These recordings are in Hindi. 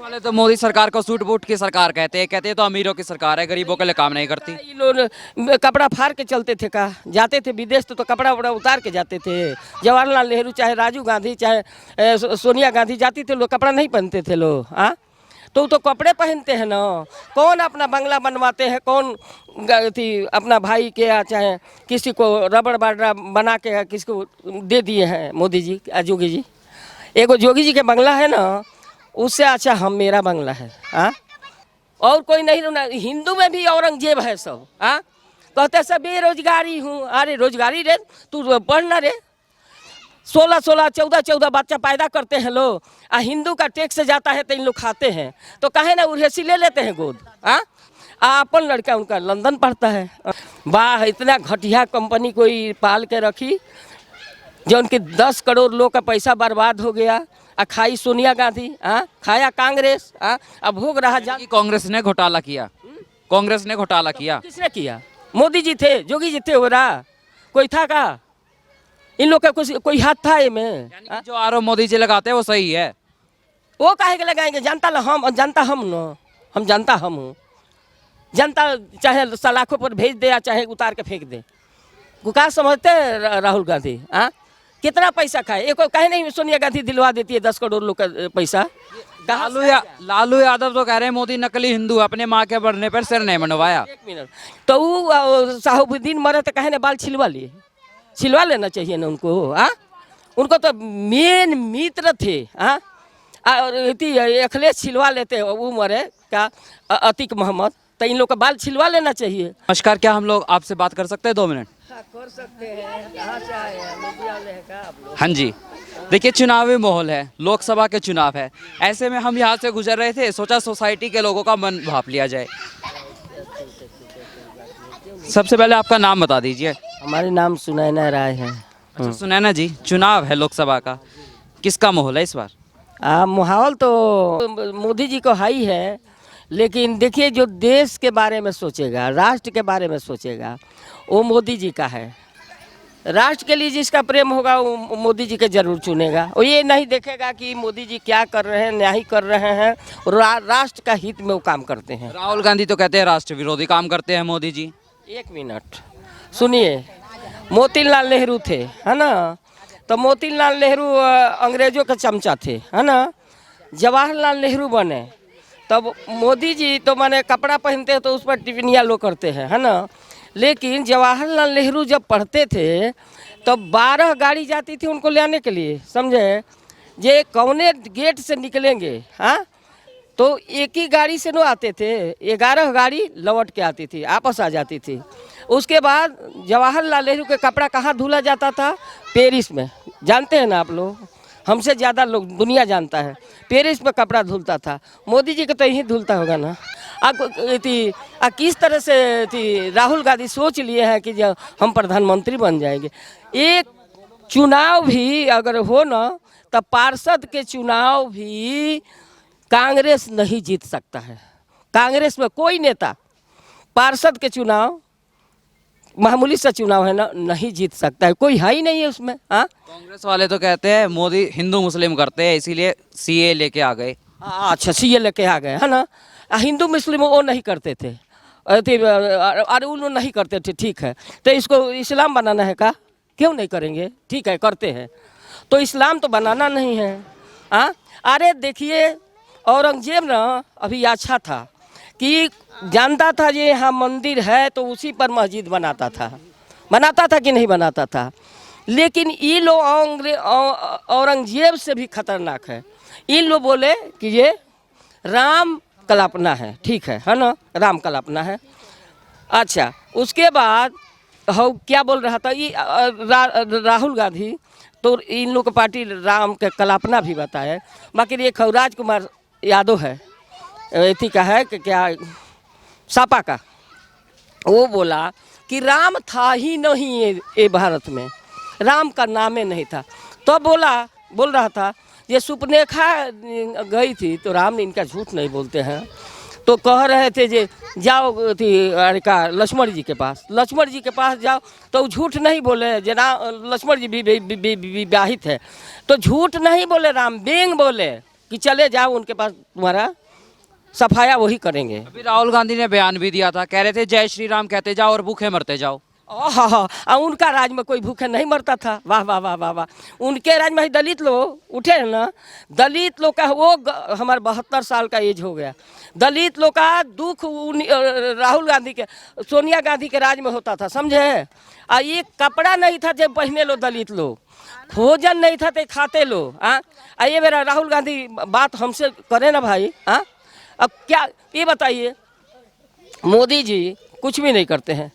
वाले तो मोदी सरकार को सूट बूट की सरकार कहते हैं तो अमीरों की सरकार है, गरीबों के लिए काम नहीं करती। ये लोग कपड़ा फाड़ के चलते थे का, जाते थे विदेश तो कपड़ा वपड़ा उतार के जाते थे। जवाहरलाल नेहरू चाहे राजीव गांधी चाहे सोनिया गांधी जाती थे, लोग कपड़ा नहीं पहनते थे लोग। हाँ, तो कपड़े पहनते हैं ना। कौन अपना बंगला बनवाते हैं, कौन थी अपना भाई के या चाहे किसी को रबड़ बाडरा बना के किसी को दे दिए हैं मोदी जी जोगी जी। एगो जोगी जी के बंगला है ना, उससे अच्छा हम मेरा बंगला है। हाँ, और कोई नहीं रहना। हिंदू में भी औरंगजेब है सब। हाँ, कहते सब बेरोजगारी हूँ। अरे रोजगारी रे, तू पढ़ना रे। 16-16, 14-14 बच्चा पैदा करते हैं लोग, हिंदू का टैक्स जाता है तो इन लोग खाते हैं, तो कहे ना उर्वशी ले लेते हैं गोद। हाँ, अपन लड़का उनका लंदन पढ़ता है। वाह, इतना घटिया कंपनी कोई पाल के रखी जो उनके 10 करोड़ लोग का पैसा बर्बाद हो गया। खाई सोनिया गांधी, खाया कांग्रेस, अब भोग रहा कांग्रेस ने घोटाला किया। कांग्रेस ने घोटाला किया। किसने किया? मोदी जी थे, जोगी जी थे, हो रहा कोई था का? इन लोग का कुछ कोई हाथ था में? जो आरोप मोदी जी लगाते हैं वो सही है। वो काहे के लगाएंगे? जनता हम जनता हम न, हम जनता हम हूँ। जनता चाहे सलाखों पर भेज दे या चाहे उतार के फेंक दे। क्या समझते हैं राहुल गांधी? कितना पैसा खाए? एक कहे नहीं सोनिया गांधी दिलवा देती है 10 करोड़ लोग का पैसा। लालू यादव तो कह रहे हैं मोदी नकली हिंदू, अपने माँ के बढ़ने पर सिर नहीं मनवाया। 1 मिनट, तो वो साहुबुद्दीन मरे तो कहे ना बाल छिलवा लिए, छिलवा लेना चाहिए ना उनको। उनको तो मेन मित्र थे। अखिलेश छिलवा लेते, वो मरे क्या अतीक मोहम्मद, तो इन लोग का बाल छिलवा लेना चाहिए। नमस्कार, क्या हम लोग आपसे बात कर सकते हैं 2 मिनट? कर सकते हैं। कहाँ से आए हैं? मीडिया वाले हैं क्या आप लोग? हाँ जी, देखिए चुनावी माहौल है, लोकसभा के चुनाव है, ऐसे में हम यहाँ से गुजर रहे थे, सोचा सोसाइटी के लोगों का मन भाप लिया जाए। सबसे पहले आपका नाम बता दीजिए। हमारे नाम सुनैना राय है। अच्छा सुनैना जी, चुनाव है लोकसभा का, किसका माहौल है इस बार? माहौल तो मोदी जी को हाई है, लेकिन देखिए जो देश के बारे में सोचेगा, राष्ट्र के बारे में सोचेगा, वो मोदी जी का है। राष्ट्र के लिए जिसका प्रेम होगा वो मोदी जी के जरूर चुनेगा। वो ये नहीं देखेगा कि मोदी जी क्या कर रहे हैं, नहीं कर रहे हैं, राष्ट्र का हित में वो काम करते हैं। राहुल गांधी तो कहते हैं राष्ट्र विरोधी काम करते हैं मोदी जी। 1 मिनट सुनिए, मोतीलाल नेहरू थे, है ना, तो मोतीलाल नेहरू अंग्रेजों का चमचा थे, है ना। जवाहरलाल नेहरू बने तब मोदी जी तो माने कपड़ा पहनते हैं तो उस पर टिप्पणियाँ लोग करते हैं, है ना। लेकिन जवाहरलाल नेहरू जब पढ़ते थे तब 12 गाड़ी जाती थी उनको ले आने के लिए, समझे। ये कौने गेट से निकलेंगे, हाँ, तो एक ही गाड़ी से न आते थे, 11 गाड़ी लौट के आती थी, आपस आ जाती थी। उसके बाद जवाहरलाल नेहरू के कपड़ा कहाँ धुला जाता था? पेरिस में, जानते हैं ना आप लोग, हमसे ज़्यादा लोग दुनिया जानता है। पेरिस में कपड़ा धुलता था। मोदी जी का तो यही धुलता होगा ना। किस तरह से राहुल गांधी सोच लिए हैं कि जब हम प्रधानमंत्री बन जाएंगे। एक चुनाव भी अगर हो ना, तब पार्षद के चुनाव भी कांग्रेस नहीं जीत सकता है। कांग्रेस में कोई नेता पार्षद के चुनाव, मामूली सा चुनाव है ना, नहीं जीत सकता है, कोई है ही नहीं है उसमें। कांग्रेस वाले तो कहते हैं मोदी हिंदू मुस्लिम करते हैं इसीलिए सीए लेके आ गए। अच्छा, सीए लेके आ गए, है ना। हिंदू मुस्लिम वो नहीं करते थे, अरे वो नहीं करते थे, ठीक है। तो इसको इस्लाम बनाना है का? क्यों नहीं करेंगे? ठीक है, करते हैं, तो इस्लाम तो बनाना नहीं है। अरे देखिए औरंगजेब ना अभी अच्छा था कि जानता था ये यहाँ मंदिर है तो उसी पर मस्जिद बनाता था कि नहीं बनाता था। लेकिन ये लोग औरंगजेब से भी खतरनाक है। इन लोग बोले कि ये राम कल्पना है, ठीक है ना, राम कल्पना है। अच्छा, उसके बाद क्या बोल रहा था ये राहुल गांधी, तो इन लोग की पार्टी राम के कल्पना भी बताए। बाकी ये खौराज कुमार यादव है, एथी का है कि क्या सापा का, वो बोला कि राम था ही नहीं ये भारत में, राम का नामे नहीं था। तो बोल रहा था ये सुपनेखा गई थी तो राम ने इनका झूठ नहीं बोलते हैं, तो कह रहे थे जे जाओ थी अरे का लक्ष्मण जी के पास, लक्ष्मण जी के पास जाओ तो झूठ नहीं बोले। जना लक्ष्मण जी भी विवाहित है तो झूठ नहीं बोले, राम बेंग बोले, कि चले जाओ उनके पास, तुम्हारा सफाया वही करेंगे। अभी राहुल गांधी ने बयान भी दिया था, कह रहे थे जय श्री राम कहते जाओ और भूखे मरते जाओ। हाँ, उनका राज में कोई भूखे नहीं मरता था। वाह वाह वाह वाह वाह। उनके राज में ही दलित लोग उठे हैं ना, दलित लोग का वो हमारे 72 साल का एज हो गया, दलित लोग का दुख राहुल गांधी के, सोनिया गांधी के राज में होता था, समझे। ये कपड़ा नहीं था जब पहने लो दलित लोग, भोजन नहीं था तो खाते लो। ये मेरा राहुल गांधी बात हमसे करे ना भाई। अब क्या ये बताइए, मोदी जी कुछ भी नहीं करते हैं,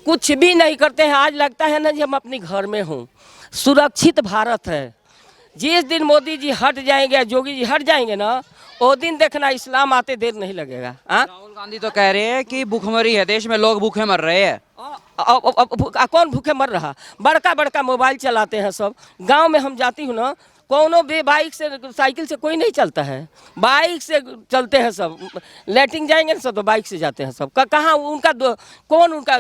कुछ भी नहीं करते हैं। आज लगता है ना जी हम अपने घर में हूँ, सुरक्षित भारत है। जिस दिन मोदी जी हट जाएंगे, योगी जी हट जाएंगे ना, वो दिन देखना इस्लाम आते देर नहीं लगेगा। राहुल गांधी तो कह रहे हैं कि भूखमरी है देश में, लोग भूखे मर रहे हैं। कौन भूखे मर रहा? बड़का बड़का मोबाइल चलाते हैं सब। गांव में हम जाती हूँ ना, कोनो भी बाइक से साइकिल से कोई नहीं चलता है, बाइक से चलते हैं सब। लैट्रिन जाएंगे ना सब तो बाइक से जाते हैं सब। कहाँ उनका कौन उनका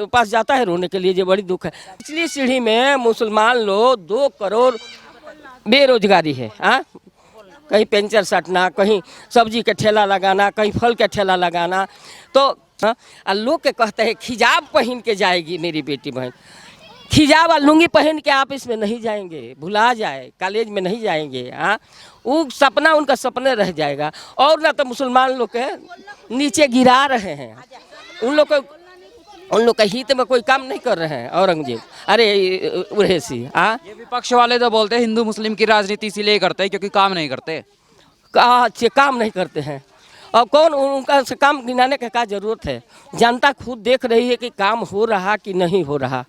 पास जाता है रोने के लिए? जो बड़ी दुख है। पिछली सीढ़ी में मुसलमान लोग 2 करोड़ बेरोजगारी है। कहीं पेंचर सटना, कहीं सब्जी के ठेला लगाना, कहीं फल के ठेला लगाना। तो लोग के कहते हैं खिजाब पहन के जाएगी मेरी बेटी बहन, खिजाब और लुंगी पहन के आप इसमें नहीं जाएंगे, भुला जाए, कॉलेज में नहीं जाएंगे। वो सपना उनका सपने रह जाएगा। और ना तो मुसलमान लोग के नीचे गिरा रहे हैं, उन लोग का हित में कोई काम नहीं कर रहे हैं औरंगजेब, अरे उर्वशी। ये विपक्ष वाले तो बोलते हैं हिंदू मुस्लिम की राजनीति इसीलिए करते हैं क्योंकि काम नहीं करते। काम नहीं करते हैं, और कौन उनका से काम गिनाने का क्या जरूरत है? जनता खुद देख रही है कि काम हो रहा कि नहीं हो रहा।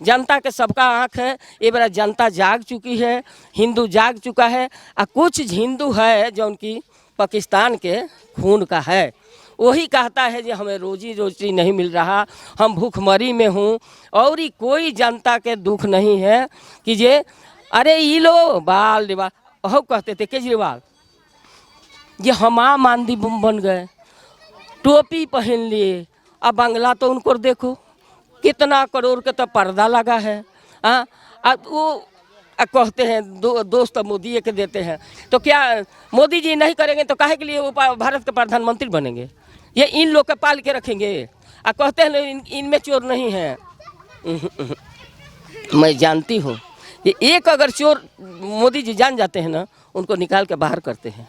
जनता के सबका आँख है, ये बड़ा जनता जाग चुकी है, हिंदू जाग चुका है। कुछ हिंदू है जो उनकी पाकिस्तान के खून का है, वही कहता है कि हमें रोजी रोटी नहीं मिल रहा, हम भूखमरी में हूँ। और ही कोई जनता के दुख नहीं है कि जे अरे ये लो बाल दिवा कहते थे केजरीवाल, ये हम आम आदमी बन गए, टोपी पहन लिए। अब बंगला तो उनको देखो कितना करोड़ का तो पर्दा लगा है। अब वो कहते हैं दोस्त मोदी के देते हैं, तो क्या मोदी जी नहीं करेंगे तो काहे के लिए वो भारत के प्रधानमंत्री बनेंगे? ये इन लोग के पाल के रखेंगे। कहते हैं इनमें चोर नहीं है। मैं जानती हूँ ये एक अगर चोर मोदी जी जान जाते हैं ना, उनको निकाल के बाहर करते हैं।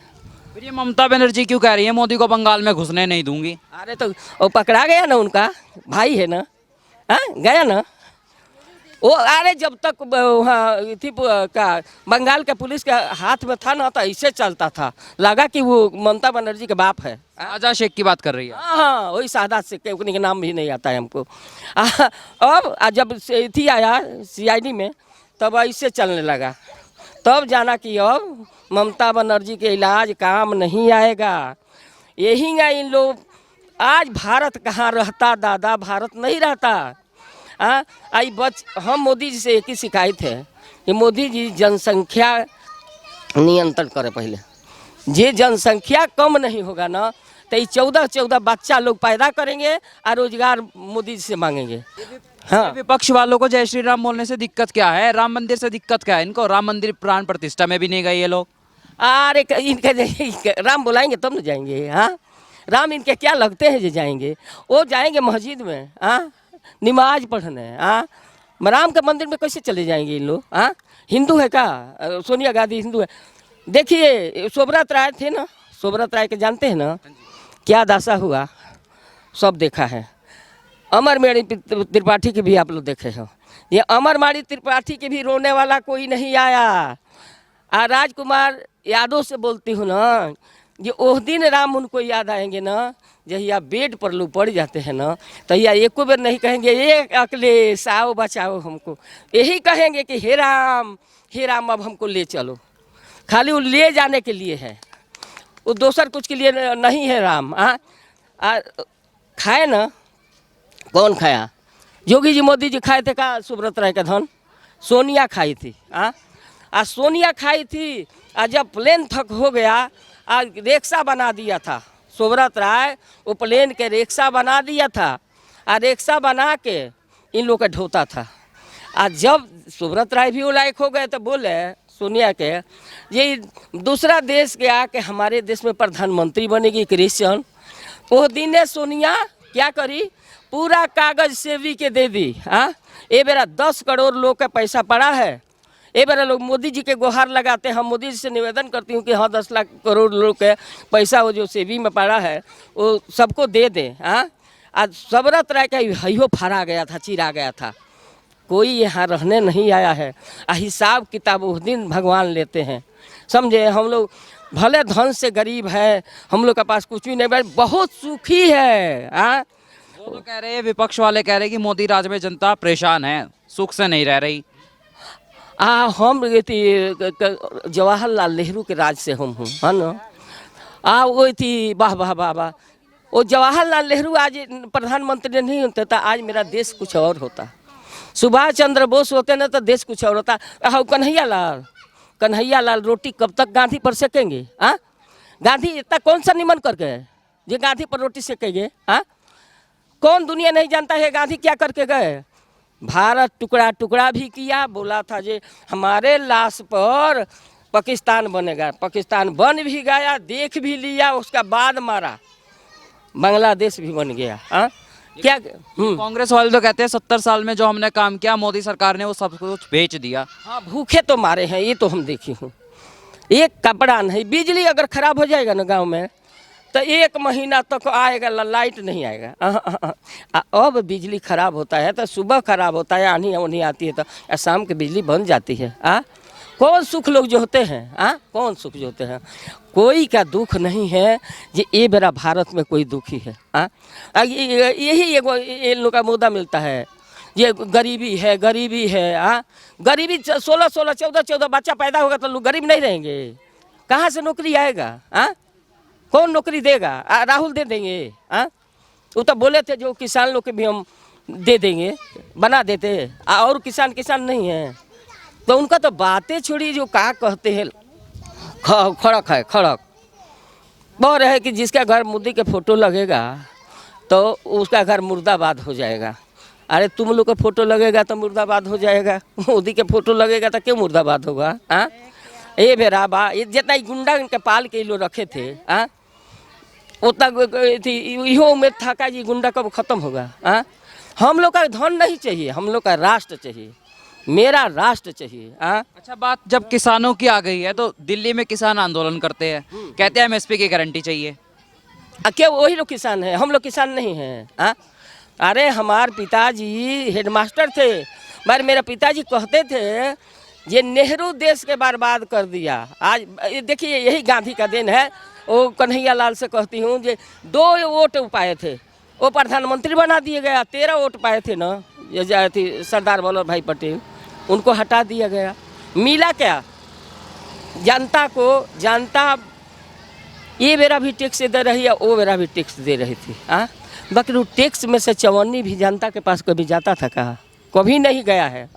फिर ये ममता बनर्जी क्यों कह रही है मोदी को बंगाल में घुसने नहीं दूंगी? अरे तो वो पकड़ा गया ना, उनका भाई है ना, गया ना वो। अरे जब तक वहाँ थी का बंगाल के पुलिस के हाथ में था ना, तो ऐसे चलता था, लगा कि वो ममता बनर्जी के बाप है। आजाद शेख की बात कर रही है। हाँ, वही सादात शेख, उनके नाम भी नहीं आता है हमको। अब जब थी आया CID में, तब ऐसे चलने लगा, तब जाना कि अब ममता बनर्जी के इलाज काम नहीं आएगा। यही ना इन लोग आज भारत कहाँ रहता दादा, भारत नहीं रहता। हम मोदी जी से एक ही शिकायत है कि मोदी जी जनसंख्या नियंत्रण करे पहले। जे जनसंख्या कम नहीं होगा ना, तो ये 14 बच्चा लोग पैदा करेंगे और रोजगार मोदी जी से मांगेंगे। विपक्ष वालों को जय श्री राम बोलने से दिक्कत क्या है? राम मंदिर से दिक्कत क्या है इनको? राम मंदिर प्राण प्रतिष्ठा में भी नहीं गए ये लोग। अरे इनके राम बुलाएंगे तब न जाएंगे। राम इनके क्या लगते हैं जो जाएंगे? वो जाएंगे मस्जिद में नमाज पढ़ने। राम के मंदिर में कैसे चले जाएंगे इन लोग? हिंदू है क्या? सोनिया गांधी हिंदू है? देखिए सोबरत राय थे ना, सोबरत राय के जानते हैं ना क्या दशा हुआ, सब देखा है। अमरमाली त्रिपाठी के भी आप लोग देखे हो। ये अमरमाली त्रिपाठी के भी रोने वाला कोई नहीं आया। राजकुमार यादव से बोलती हूँ ना, ये ओह दिन राम उनको याद आएंगे ना, जहिया बेड पर लोग पड़ जाते हैं ना, तो या एको बार नहीं कहेंगे एक अखिलेश आओ बचाओ हमको, यही कहेंगे कि हे राम अब हमको ले चलो। खाली वो ले जाने के लिए है, वो दूसर कुछ के लिए नहीं है राम। खाए ना, कौन खाया? योगी जी मोदी जी खाए थे का सुब्रत राय का धन? सोनिया खाई थी। सोनिया खाई थी। जब प्लेन थक हो गया, रिक्शा बना दिया था सुब्रत राय, वो प्लेन के रिक्शा बना दिया था। रिक्शा बना के इन लोग का ढोता था। जब सुब्रत राय भी वो लायक हो गए तो बोले सोनिया के, ये दूसरा देश के आके हमारे देश में प्रधानमंत्री बनेगी क्रिश्चियन, वो दिन सोनिया क्या करी, पूरा कागज सेवी के दे दी। हाँ, ये मेरा 10 करोड़ लोग का पैसा पड़ा है, ये मेरा लोग मोदी जी के गुहार लगाते हैं। हम मोदी जी से निवेदन करती हूँ कि हाँ 10 लाख करोड़ लोग के पैसा वो जो सेवी में पड़ा है वो सबको दे दें। हाँ, आज सबरत राय का हइयो फरा गया था, चिरा गया था, कोई यहाँ रहने नहीं आया है। हिसाब किताब उस दिन भगवान लेते हैं, समझे। हम लोग भले धन से गरीब है, हम लोग के पास कुछ भी नहीं, भाई बहुत सुखी है। हाँ, वो तो कह रहे हैं, विपक्ष वाले कह रहे हैं कि मोदी राज में जनता परेशान है, सुख से नहीं रह रही। हम जवाहरलाल नेहरू के राज से हम हूँ, है ना। वो थी, वाह वाह वाह वाह, वो जवाहरलाल नेहरू आज प्रधानमंत्री नहीं होते तो आज मेरा देश कुछ और होता। सुभाष चंद्र बोस होते ना तो देश कुछ और होता। कन्हैया लाल रोटी कब तक गांधी पर सेकेंगे? हाँ, गांधी इतना कौन सा निमन कर गए जो गांधी पर रोटी सेकेंगे? हाँ, कौन दुनिया नहीं जानता है गांधी क्या करके गए? भारत टुकड़ा टुकड़ा भी किया, बोला था जे हमारे लाश पर पाकिस्तान बनेगा, पाकिस्तान बन भी गया, देख भी लिया, उसका बाद मारा, बांग्लादेश भी बन गया। हाँ, क्या कांग्रेस वाले तो कहते हैं 70 साल में जो हमने काम किया मोदी सरकार ने वो सब कुछ बेच दिया। हाँ, भूखे तो मारे हैं, ये तो हम देखी हूँ। एक कपड़ा नहीं, बिजली अगर खराब हो जाएगा ना गांव में तो 1 महीना तक आएगा, लाइट नहीं आएगा। अब बिजली खराब होता है तो सुबह खराब होता है, आनी उनी आती है तो शाम की बिजली बन जाती है। कौन सुख लोग जो होते हैं, कौन सुख जो होते हैं, कोई का दुख नहीं है। ये मेरा भारत में कोई दुखी है। यही एगो ये लोग का मुद्दा मिलता है, ये गरीबी है, गरीबी है। गरीबी 16 14 बच्चा पैदा होगा तो लोग गरीब नहीं रहेंगे, कहाँ से नौकरी आएगा? कौन नौकरी देगा? राहुल दे देंगे? वो तो बोले थे जो किसान लोग के भी हम दे देंगे, बना देते, और किसान नहीं है तो उनका तो बातें छोड़ी, जो क्या कहते हैं खड़क है, खड़क बहुत है कि जिसका घर मोदी के फोटो लगेगा तो उसका घर मुर्दाबाद हो जाएगा। अरे तुम लोग का फोटो लगेगा तो मुर्दाबाद हो जाएगा, मोदी के फोटो लगेगा तो क्यों मुर्दाबाद होगा? ये बेरा बा, ये जितना गुंडा इनके पाल के लोग रखे थे, उतना इहो उम्मीद था का जी गुंडा कब खत्म होगा? हम लोग का धन नहीं चाहिए, हम लोग का राष्ट्र चाहिए, मेरा राष्ट्र चाहिए। अच्छा, बात जब किसानों की आ गई है तो दिल्ली में किसान आंदोलन करते हैं, कहते हैं एमएसपी की गारंटी चाहिए। क्या वही लोग किसान हैं? हम लोग किसान नहीं हैं। अरे हमारे पिताजी हेडमास्टर थे, पर मेरे पिताजी कहते थे ये नेहरू देश के बर्बाद कर दिया। आज देखिए यही गांधी का दिन है। वो कन्हैया लाल से कहती हूँ जे 2 वोट पाए थे, वो प्रधानमंत्री बना दिए गया। 13 वोट पाए थे ना, ये थी सरदार वल्लभ भाई पटेल, उनको हटा दिया गया। मिला क्या जनता को? जनता ये मेरा भी टैक्स दे रही है, वो मेरा भी टैक्स दे रही थी। बाकी वो टैक्स में से 54 भी जनता के पास कभी जाता था? कहा, कभी नहीं गया है।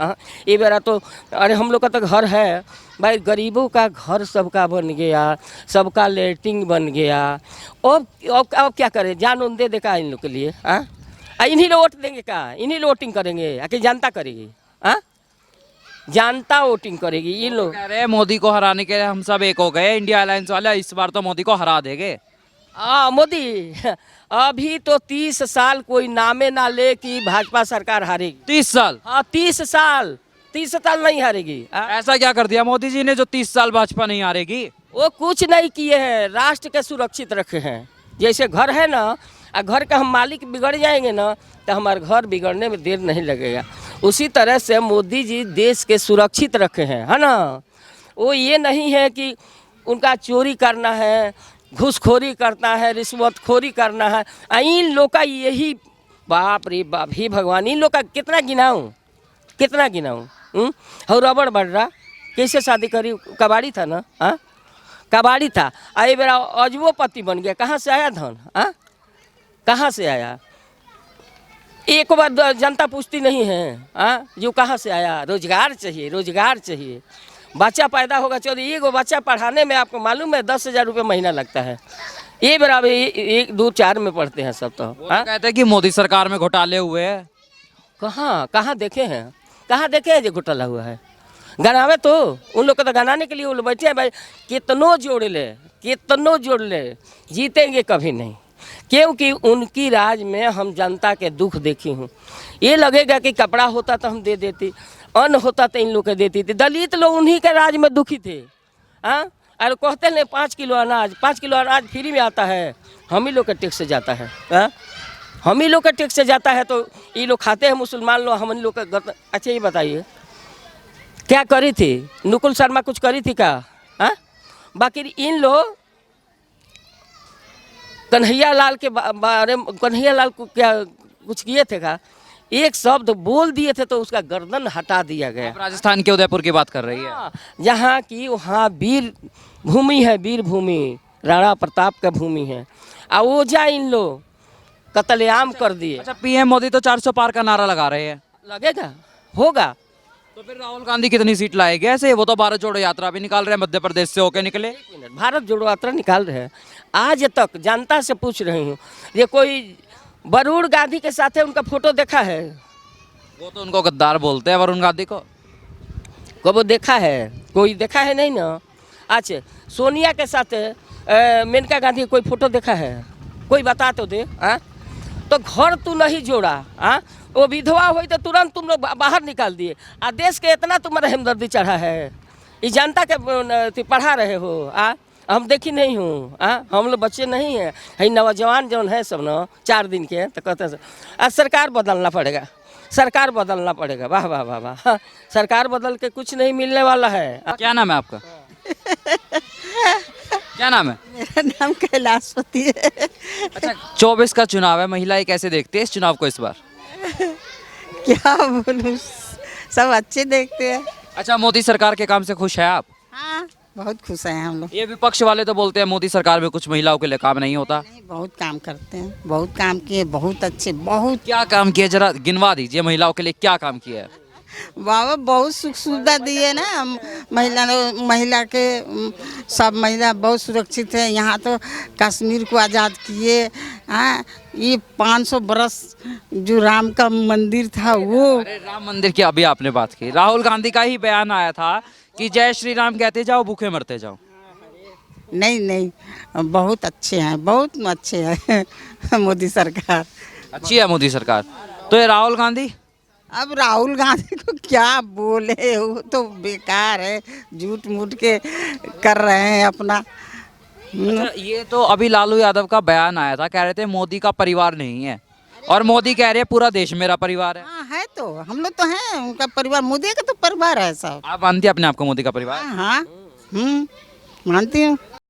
ये मेरा तो, अरे हम लोग का तो घर है भाई, गरीबों का घर सबका बन गया, सबका लेटरिन बन गया। अब क्या करें? जान उन दे देगा इन लोग के लिए? इन्हीं लोग वोट देंगे क्या? इन्हीं लोग वोटिंग करेंगे? आके जनता करेगी? जनता वोटिंग करेगी। ये लोग कह रहे हैं मोदी को हराने के लिए हम सब एक हो गए, इंडिया अलायंस वाले, इस बार तो मोदी को हरा देंगे। मोदी अभी तो 30 साल कोई नामे ना ले कि भाजपा सरकार हारेगी। 30 साल? हाँ, 30 साल नहीं हारेगी। ऐसा क्या कर दिया मोदी जी ने जो 30 साल भाजपा नहीं हारेगी? वो कुछ नहीं किए हैं, राष्ट्र के सुरक्षित रखे हैं। जैसे घर है ना, घर का हम मालिक बिगड़ जाएंगे ना तो हमारे घर बिगड़ने में देर नहीं लगेगा। उसी तरह से मोदी जी देश के सुरक्षित रखे हैं, है ना। वो ये नहीं है कि उनका चोरी करना है, घूसखोरी करना है, रिश्वतखोरी करना है। इन लोग का यही, बाप रे बाप, ही भगवान, इन लोग का कितना गिनाऊँ। और रबड़ बढ़ रहा, कैसे शादी करी? कबाड़ी था ना, कबाड़ी था। ये मेरा अजबोपति बन गया। कहाँ से आया धन? कहाँ से आया? एक बार जनता पूछती नहीं है जो कहाँ से आया। रोजगार चाहिए, रोजगार चाहिए। बच्चा पैदा होगा, 1 गो बच्चा पढ़ाने में आपको मालूम है 10,000 रुपये महीना लगता है। ये बराबर 1 2 4 में पढ़ते हैं सब। तो कहते हैं कि मोदी सरकार में घोटाले हुए हैं। कहाँ देखे हैं? कहाँ देखे हैं जो घोटाला हुआ है? गनावे तो उन लोग को तो गनाने के लिए वो लोग बैठे हैं भाई। कितनों जोड़ ले जीतेंगे कभी नहीं, क्योंकि उनकी राज में हम जनता के दुख देखी हूँ। ये लगेगा कि कपड़ा होता तो हम दे देती, अन्न होता तो इन लोग को देती थी। दलित लोग उन्हीं के राज में दुखी थे। हाँ, अरे कहते हैं 5 किलो अनाज फ्री में आता है, हम ही लोग के टैक्स से जाता है। हाँ, हम ही लोग का टैक्स से जाता है, तो ये लोग खाते हैं मुसलमान लोग, हम लोग का। अच्छा ये बताइए क्या करी थी नुकुल शर्मा, कुछ करी थी क्या? हाँ, बाकी इन लोग कन्हैया लाल के बारे में, कन्हैया लाल को क्या कुछ किए थे क्या? एक शब्द बोल दिए थे तो उसका गर्दन हटा दिया गया। आप राजस्थान के उदयपुर की बात कर रही है। हाँ, जहाँ की वहाँ वीर भूमि है, वीर भूमि, राणा प्रताप का भूमि है, और वो जा इन लोग कत्लेआम कर दिए। अच्छा, पीएम मोदी तो 400 पार का नारा लगा रहे हैं, लगेगा, होगा। तो फिर राहुल गांधी कितनी सीट लाएंगे ऐसे? वो तो भारत जोड़ो यात्रा भी निकाल रहे हैं, मध्य प्रदेश से होके निकले। भारत जोड़ो यात्रा निकाल रहे हैं। आज तक जनता से पूछ रही हूँ, ये कोई वरुण गांधी के साथ उनका फोटो देखा है? वो तो उनको गद्दार बोलते हैं वरुण गांधी को। कब देखा है? कोई देखा है नहीं ना। अच्छा, सोनिया के साथ मेनका गांधी का कोई फोटो देखा है? कोई बता तो दे। हाँ, तो घर तू नहीं जोड़ा। हाँ, वो विधवा हुई तो तुरंत तुम लोग बाहर निकाल दिए। आ देश के इतना तुम्हारा हमदर्दी चढ़ा है, ये जनता के पढ़ा रहे हो। हम देखी नहीं हूँ। हम लोग बच्चे नहीं हैं, है नौजवान जौन है सब ना 4 दिन के, तो कहते हैं सरकार बदलना पड़ेगा, सरकार बदलना पड़ेगा। वाह वाह वाह वाह। हाँ, सरकार बदल के कुछ नहीं मिलने वाला है। क्या नाम है आपका? क्या नाम है? मेरा नाम कैलाशपति है। अच्छा, 24 का चुनाव है, महिलाएं कैसे देखती है इस चुनाव को इस बार? क्या बोलूं, सब अच्छे देखते हैं। अच्छा, मोदी सरकार के काम से खुश है आप? हाँ, बहुत खुश हैं हम लोग। ये विपक्ष वाले तो बोलते हैं मोदी सरकार में कुछ महिलाओं के लिए काम नहीं होता। नहीं, बहुत काम करते हैं, बहुत काम किए, बहुत अच्छे, बहुत। क्या काम किया, जरा गिनवा दीजिए महिलाओं के लिए क्या काम किया है? बाबा बहुत सुख सुविधा दिए ना महिला के। सब महिला बहुत सुरक्षित है यहाँ। तो कश्मीर को आज़ाद किए। हाँ, ये 500 बरस जो राम का मंदिर था वो। अरे राम मंदिर की अभी आपने बात की, राहुल गांधी का ही बयान आया था कि जय श्री राम कहते जाओ, भूखे मरते जाओ। नहीं नहीं, बहुत अच्छे हैं, बहुत अच्छे हैं मोदी सरकार। अच्छी है मोदी सरकार। तो ये राहुल गांधी, अब राहुल गांधी को क्या बोले, वो तो बेकार है, झूठ मूठ के कर रहे हैं अपना। अच्छा, ये तो अभी लालू यादव का बयान आया था, कह रहे थे मोदी का परिवार नहीं है, और मोदी कह रहे हैं पूरा देश मेरा परिवार है। हाँ है, तो हम लोग तो हैं उनका परिवार, मोदी का तो परिवार है सब। आप मानती हैं अपने आप को मोदी का परिवार? हाँ हाँ, मानती हूँ।